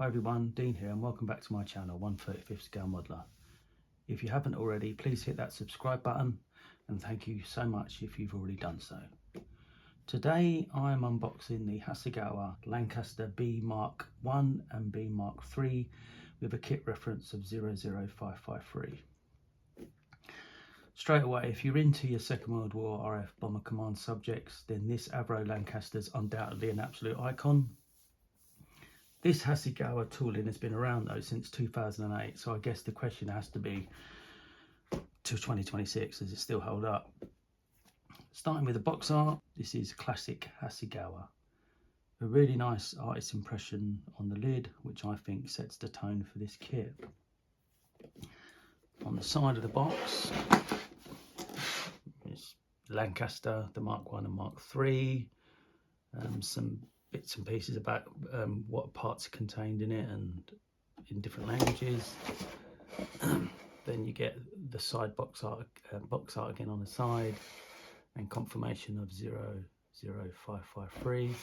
Hi everyone, Dean here and welcome back to my channel, 1/35 scale modeler. If you haven't already, please hit that subscribe button and thank you so much if you've already done so. Today I am unboxing the Hasegawa Lancaster B Mark I and B Mark.III with a kit reference of 00553. Straight away, if you're into your Second World War RF Bomber Command subjects, then this Avro Lancaster is undoubtedly an absolute icon. This Hasegawa tooling has been around though since 2008, so I guess the question has to be to 2026, does it still hold up? Starting with the box art, this is classic Hasegawa. A really nice artist impression on the lid, which I think sets the tone for this kit. On the side of the box, it's Lancaster, the Mark I and Mark.III, some bits and pieces about what parts are contained in it and in different languages. Then you get the side box art again on the side, and confirmation of 00553.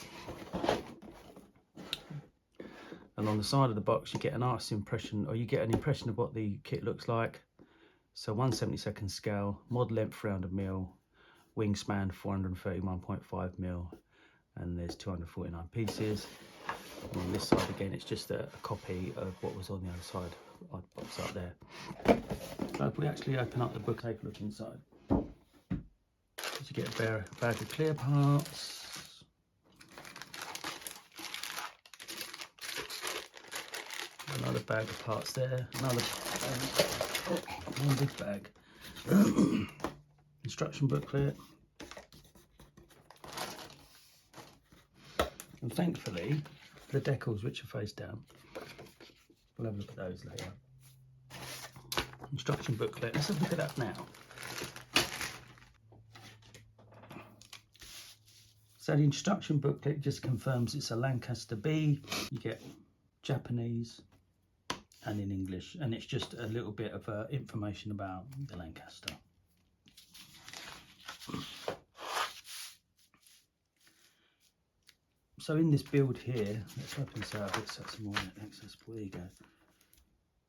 And on the side of the box you get an artist's impression, or you get an impression of what the kit looks like. So 1/72 scale, mod length 300mm, wingspan 431.5mm, and there's 249 pieces. And on this side again, it's just a copy of what was on the other side of the box art there. So if we actually open up the book, take a look inside. So you get a bag of clear parts. Another bag of parts there. Another one big bag. Instruction booklet. And thankfully, the decals, which are face down, we'll have a look at those later. Instruction booklet, let's have a look at that now. So the instruction booklet just confirms it's a Lancaster B. You get Japanese and in English, and it's just a little bit of information about the Lancaster. So in this build here, let's open this out a bit so it's more accessible. There you go.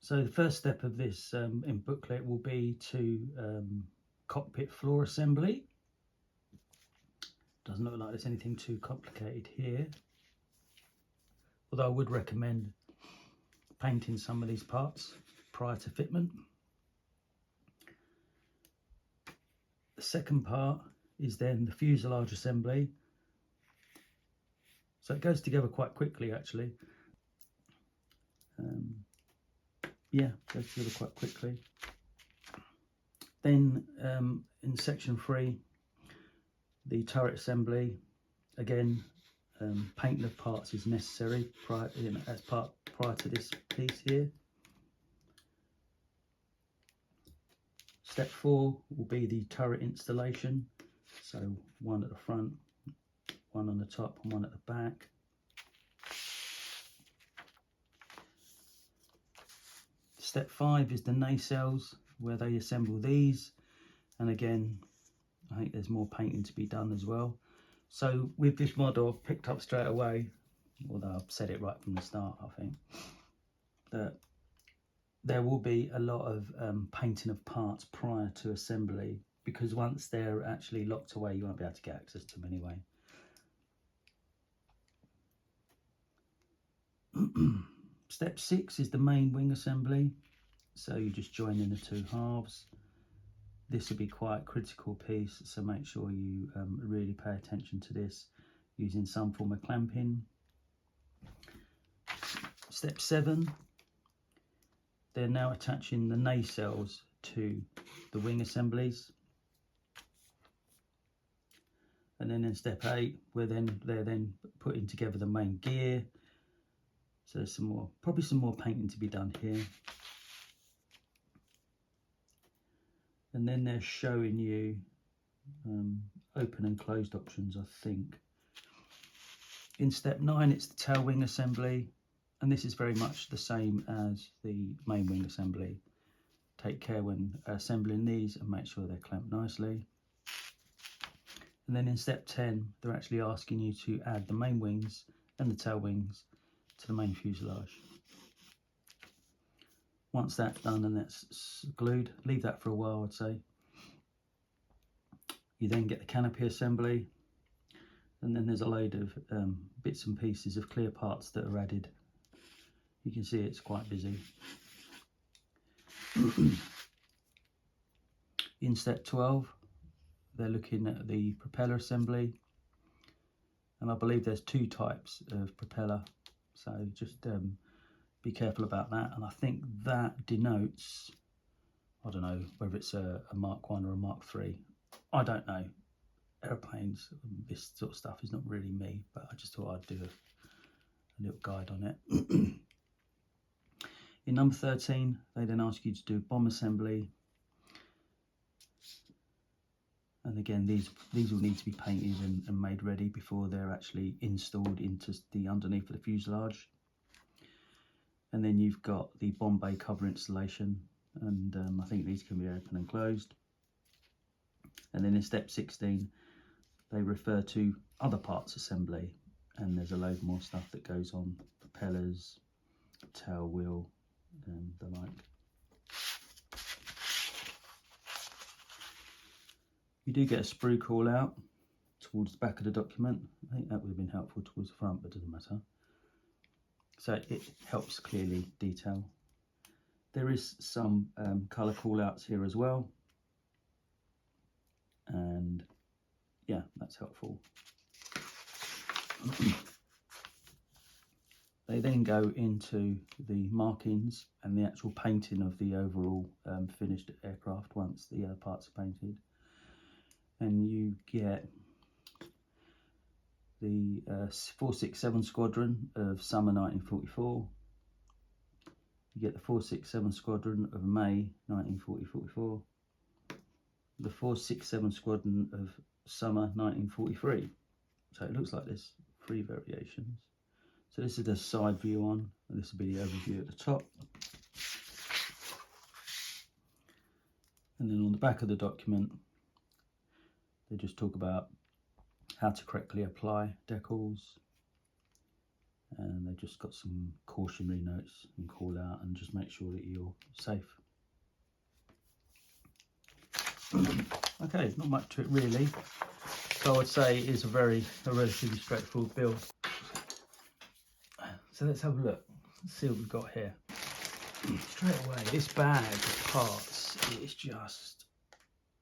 So the first step of this in booklet will be to cockpit floor assembly. Doesn't look like there's anything too complicated here, although I would recommend painting some of these parts prior to fitment. The second part is then the fuselage assembly. So it goes together quite quickly actually. Yeah, goes together quite quickly. Then in section 3, the turret assembly. Again, painting of parts is necessary prior to this piece here. Step 4 will be the turret installation. So one at the front, one on the top and one at the back. Step 5 is the nacelles, where they assemble these, and again I think there's more painting to be done as well. So with this model I've picked up straight away, although I've said it right from the start, I think that there will be a lot of painting of parts prior to assembly, because once they're actually locked away you won't be able to get access to them anyway. Step 6 is the main wing assembly. So you just join in the two halves. This will be quite a critical piece, so make sure you really pay attention to this using some form of clamping. Step 7, they're now attaching the nacelles to the wing assemblies. And then in step 8, they're then putting together the main gear. So there's probably some more painting to be done here. And then they're showing you open and closed options, I think. In step 9, it's the tail wing assembly, and this is very much the same as the main wing assembly. Take care when assembling these and make sure they're clamped nicely. And then in step 10, they're actually asking you to add the main wings and the tail wings to the main fuselage. Once that's done and that's glued, leave that for a while, I'd say. You then get the canopy assembly, and then there's a load of bits and pieces of clear parts that are added. You can see it's quite busy. In step 12, they're looking at the propeller assembly, and I believe there's 2 types of propeller, so just be careful about that. And I think that denotes, I don't know whether it's a Mark 1 or a Mark 3. I don't know. Airplanes, this sort of stuff is not really me, but I just thought I'd do a little guide on it. In number 13, they then ask you to do bomb assembly. And again, these will need to be painted and made ready before they're actually installed into the underneath of the fuselage. And then you've got the bomb bay cover installation, and I think these can be open and closed. And then in step 16, they refer to other parts assembly, and there's a load more stuff that goes on: propellers, tail wheel, and the like. You do get a sprue call out towards the back of the document. I think that would have been helpful towards the front, but it doesn't matter. So it helps clearly detail. There is some colour call outs here as well, and yeah, that's helpful. They then go into the markings and the actual painting of the overall finished aircraft once the parts are painted. And you get the 467 Squadron of summer 1944. You get the 467 Squadron of May 1944. The 467 Squadron of summer 1943. So it looks like there's 3 variations. So this is the side view on, and this will be the overview at the top. And then on the back of the document, they just talk about how to correctly apply decals, and they've just got some cautionary notes and call out, and just make sure that you're safe. Okay, not much to it really. So I'd say it is a relatively straightforward build. So let's have a look. Let's see what we've got here. Straight away, this bag of parts is just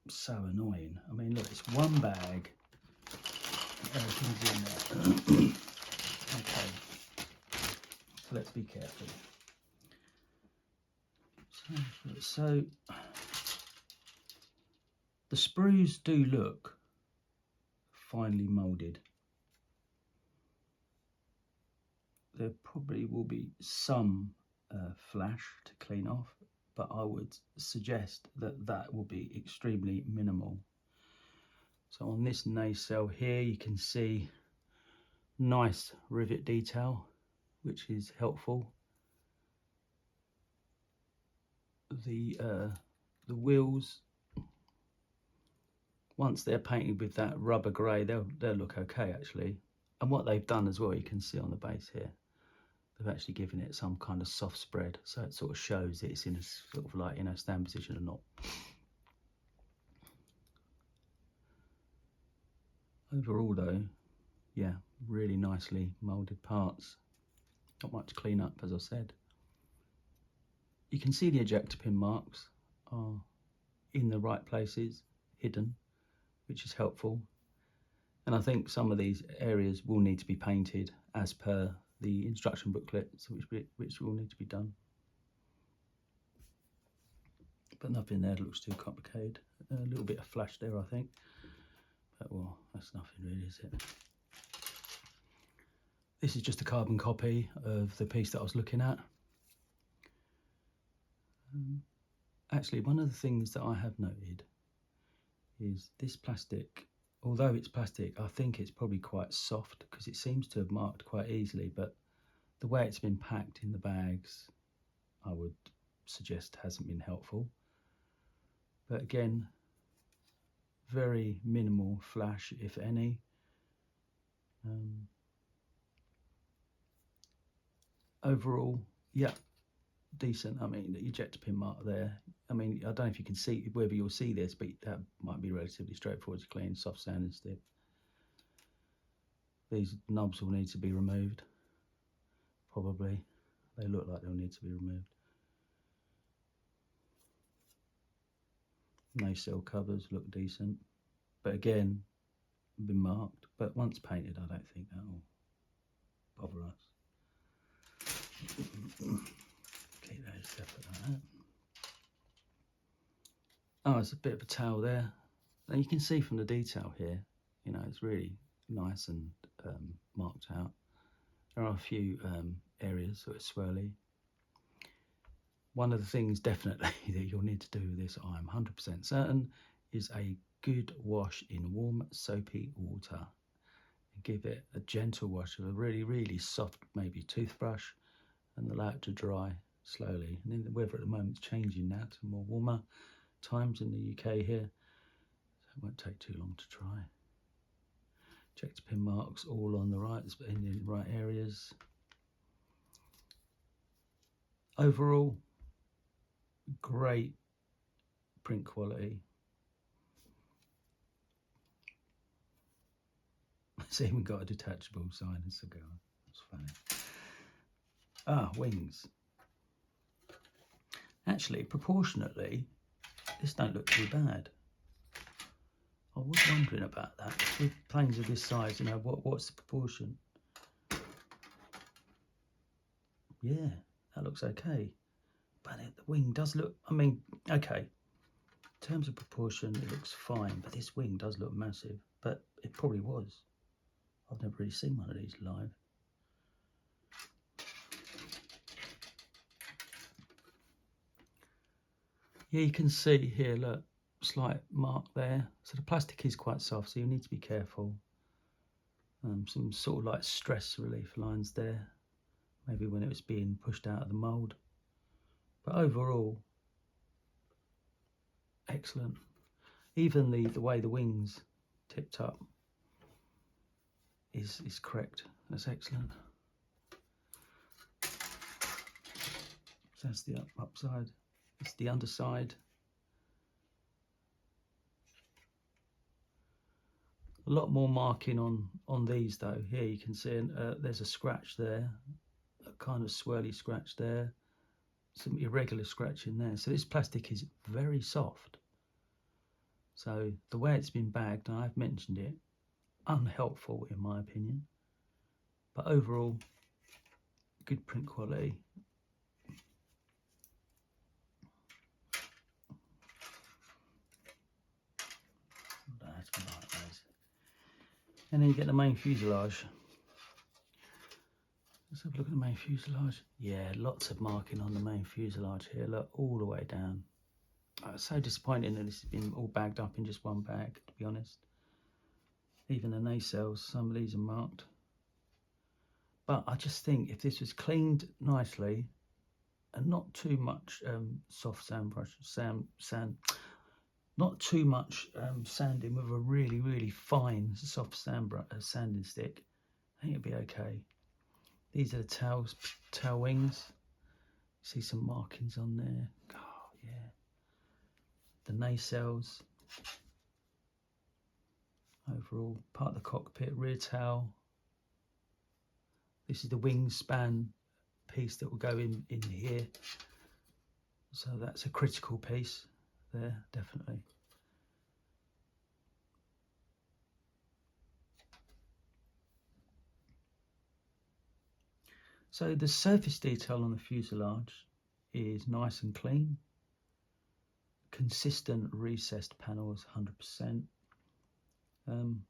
so annoying. I mean, look, it's one bag. Everything's in there. Okay, so let's be careful. So the sprues do look finely moulded. There probably will be some flash to clean off, but I would suggest that that will be extremely minimal. So on this nacelle here, you can see nice rivet detail, which is helpful. The wheels, once they're painted with that rubber grey, they'll look okay actually. And what they've done as well, you can see on the base here, they've actually given it some kind of soft spread, so it sort of shows that it's in a sort of like, you know, stand position or not. Overall though, yeah, really nicely moulded parts. Not much clean up, as I said. You can see the ejector pin marks are in the right places, hidden, which is helpful. And I think some of these areas will need to be painted as per the instruction booklet, which will need to be done. But nothing there looks too complicated. A little bit of flash there, I think. But well, that's nothing really, is it? This is just a carbon copy of the piece that I was looking at. Actually, one of the things that I have noted is this plastic. Although it's plastic, I think it's probably quite soft because it seems to have marked quite easily, but the way it's been packed in the bags, I would suggest hasn't been helpful. But again, very minimal flash, if any. Overall, yeah, decent. I mean, the ejector pin mark there. I mean, I don't know if you can see whether you'll see this, but that might be relatively straightforward to clean. Soft sanding stick. These knobs will need to be removed. Probably, they look like they'll need to be removed. No seal covers look decent, but again, been marked. But once painted, I don't think that'll bother us. Keep those separate like that. Oh, it's a bit of a tail there. And you can see from the detail here, you know, it's really nice and marked out. There are a few areas that are swirly. One of the things definitely that you'll need to do with this, I'm 100% certain, is a good wash in warm soapy water. And give it a gentle wash with a really, really soft, maybe toothbrush, and allow it to dry slowly. And then the weather at the moment is changing now to more warmer times in the UK here, so it won't take too long to dry. Check the pin marks all on the right, in the right areas. Overall, great print quality. It's even got a detachable sign and cigar. That's funny. Ah, wings. Actually, proportionately, this don't look too bad. I was wondering about that. With planes of this size, you know, what's the proportion? Yeah, that looks okay. But the wing does look, I mean, okay. In terms of proportion, it looks fine, but this wing does look massive. But it probably was. I've never really seen one of these live. Yeah, you can see here, look, slight mark there. So the plastic is quite soft, so you need to be careful. Some sort of like stress relief lines there, maybe when it was being pushed out of the mould. But overall, excellent. Even the way the wings tipped up is correct. That's excellent. So that's the upside. It's the underside. A lot more marking on these though. Here you can see there's a scratch there, a kind of swirly scratch there, some irregular scratch in there. So this plastic is very soft. So the way it's been bagged, and I've mentioned it, unhelpful in my opinion. But overall, good print quality. And then you get the main fuselage. Let's have a look at the main fuselage. Yeah, lots of marking on the main fuselage here. Look, all the way down. It's so disappointing that this has been all bagged up in just one bag, to be honest. Even the nacelles, some of these are marked. But I just think if this was cleaned nicely and not too much soft sand brush, not too much sanding with a really, really fine soft sanding stick, I think it'd be okay. These are the tail wings. See some markings on there. Oh, yeah. The nacelles. Overall, part of the cockpit, rear tail. This is the wingspan piece that will go in here. So that's a critical piece there, definitely. So the surface detail on the fuselage is nice and clean. Consistent recessed panels, 100%.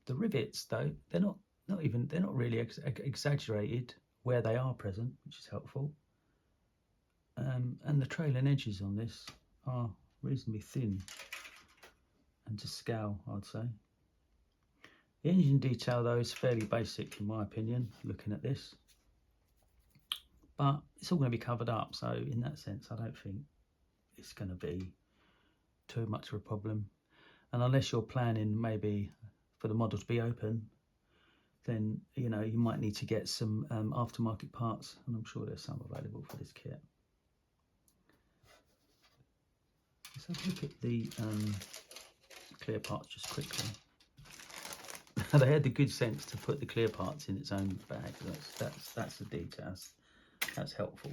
The rivets, though, they're not really exaggerated where they are present, which is helpful. And the trailing edges on this are reasonably thin and to scale, I'd say. The engine detail, though, is fairly basic in my opinion, looking at this. But it's all going to be covered up, so in that sense, I don't think it's going to be too much of a problem. And unless you're planning maybe for the model to be open, then you know you might need to get some aftermarket parts, and I'm sure there's some available for this kit. Let's have a look at the clear parts just quickly. They had the good sense to put the clear parts in its own bag. That's the details. That's helpful.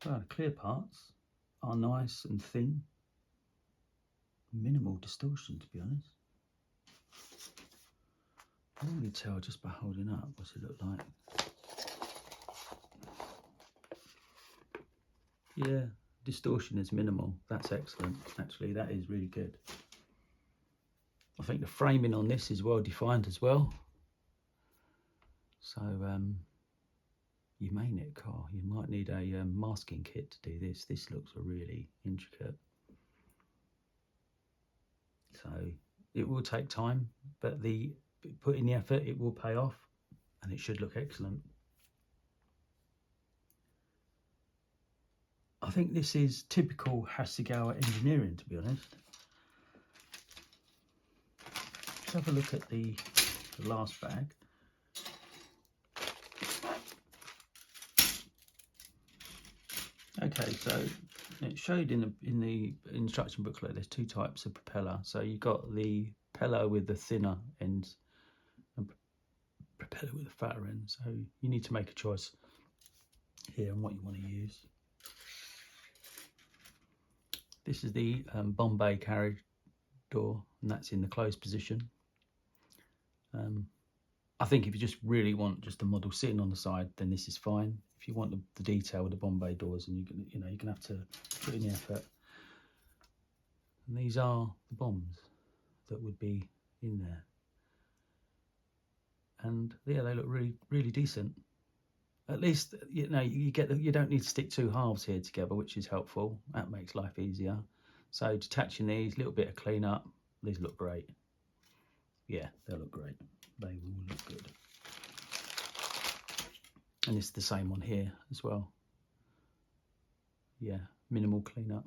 Well, the clear parts are nice and thin. Minimal distortion, to be honest. I can really tell just by holding up what's it look like. Yeah, distortion is minimal. That's excellent. Actually, that is really good. I think the framing on this is well defined as well. So you may need a car. You might need a masking kit to do this. This looks really intricate. So it will take time, but put in the effort, it will pay off, and it should look excellent. I think this is typical Hasegawa engineering, to be honest. Let's have a look at the last bag. Okay, so it showed in the instruction booklet there's two types of propeller. So you've got the propeller with the thinner ends and propeller with the fatter end. So you need to make a choice here on what you want to use. This is the Bombay carriage door, and that's in the closed position. I think if you just really want just the model sitting on the side, then this is fine. If you want the detail with the Bombay doors, and you're gonna have to put in the effort. And these are the bombs that would be in there, and yeah, they look really decent. At least you don't need to stick two halves here together, which is helpful. That makes life easier. So detaching these, little bit of clean up. These look great. Yeah, they'll look great. They will look good. And it's the same one here as well. Yeah, minimal cleanup,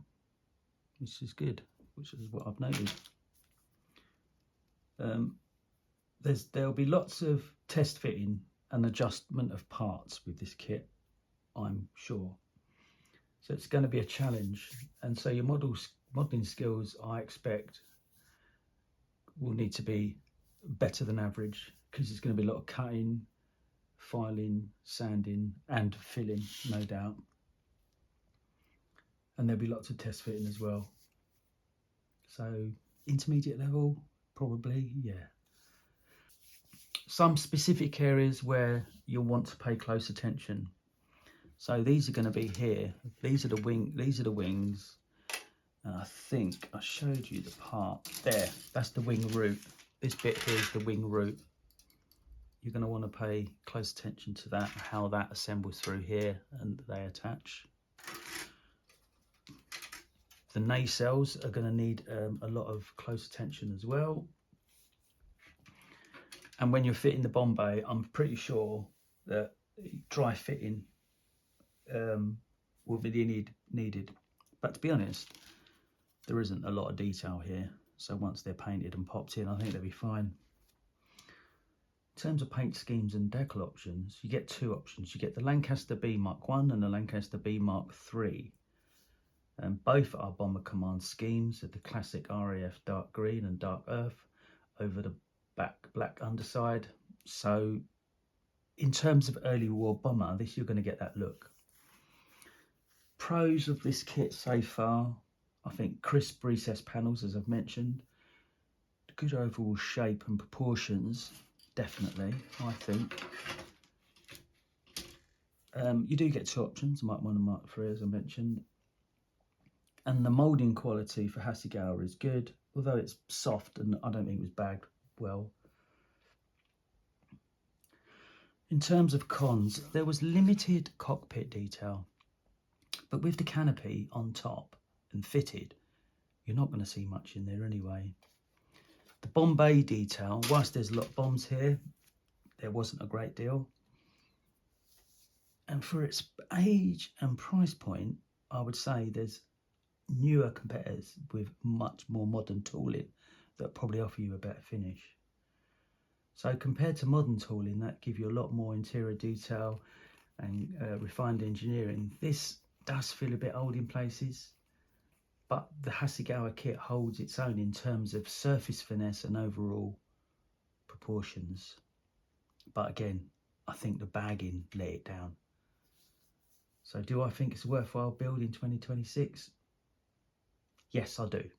which is good, which is what I've noticed. There'll be lots of test fitting and adjustment of parts with this kit, I'm sure. So it's going to be a challenge, and so your modelling skills, I expect, will need to be better than average, because there's going to be a lot of cutting, filing, sanding and filling, no doubt. And there'll be lots of test fitting as well. So intermediate level, probably, yeah. Some specific areas where you'll want to pay close attention. So these are going to be here. These are the wings. And I think I showed you the part there. That's the wing root. This bit here is the wing root. You're going to want to pay close attention to that, how that assembles through here and they attach. The nacelles are going to need a lot of close attention as well. And when you're fitting the Bombay, I'm pretty sure that dry fitting will be needed. But to be honest, there isn't a lot of detail here. So once they're painted and popped in, I think they'll be fine. In terms of paint schemes and decal options, you get two options. You get the Lancaster B Mk.I and the Lancaster B Mk.III. And both are Bomber Command schemes of the classic RAF dark green and dark earth over the black underside. So in terms of early war bomber, you're going to get that look. Pros of this kit so far, I think crisp recessed panels, as I've mentioned, good overall shape and proportions, definitely, I think. You do get two options, Mk.I and Mk.III, as I mentioned. And the moulding quality for Hasegawa is good, although it's soft and I don't think it was bagged well. In terms of cons, there was limited cockpit detail, but with the canopy on top and fitted, you're not going to see much in there anyway. The Bombay detail, whilst there's a lot of bombs here, there wasn't a great deal. And for its age and price point, I would say there's newer competitors with much more modern tooling that probably offer you a better finish. So compared to modern tooling, that give you a lot more interior detail, and refined engineering. This does feel a bit old in places, but the Hasegawa kit holds its own in terms of surface finesse and overall proportions. But again, I think the bagging let it down. So do I think it's a worthwhile build in 2026? Yes, I do.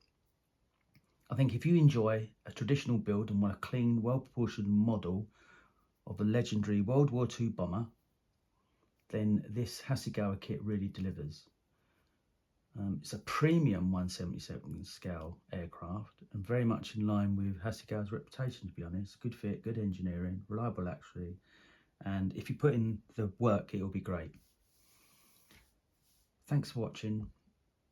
I think if you enjoy a traditional build and want a clean, well-proportioned model of a legendary World War II bomber, then this Hasegawa kit really delivers. It's a premium 1/77 scale aircraft and very much in line with Hasegawa's reputation, to be honest. Good fit, good engineering, reliable accuracy, and if you put in the work, it'll be great. Thanks for watching.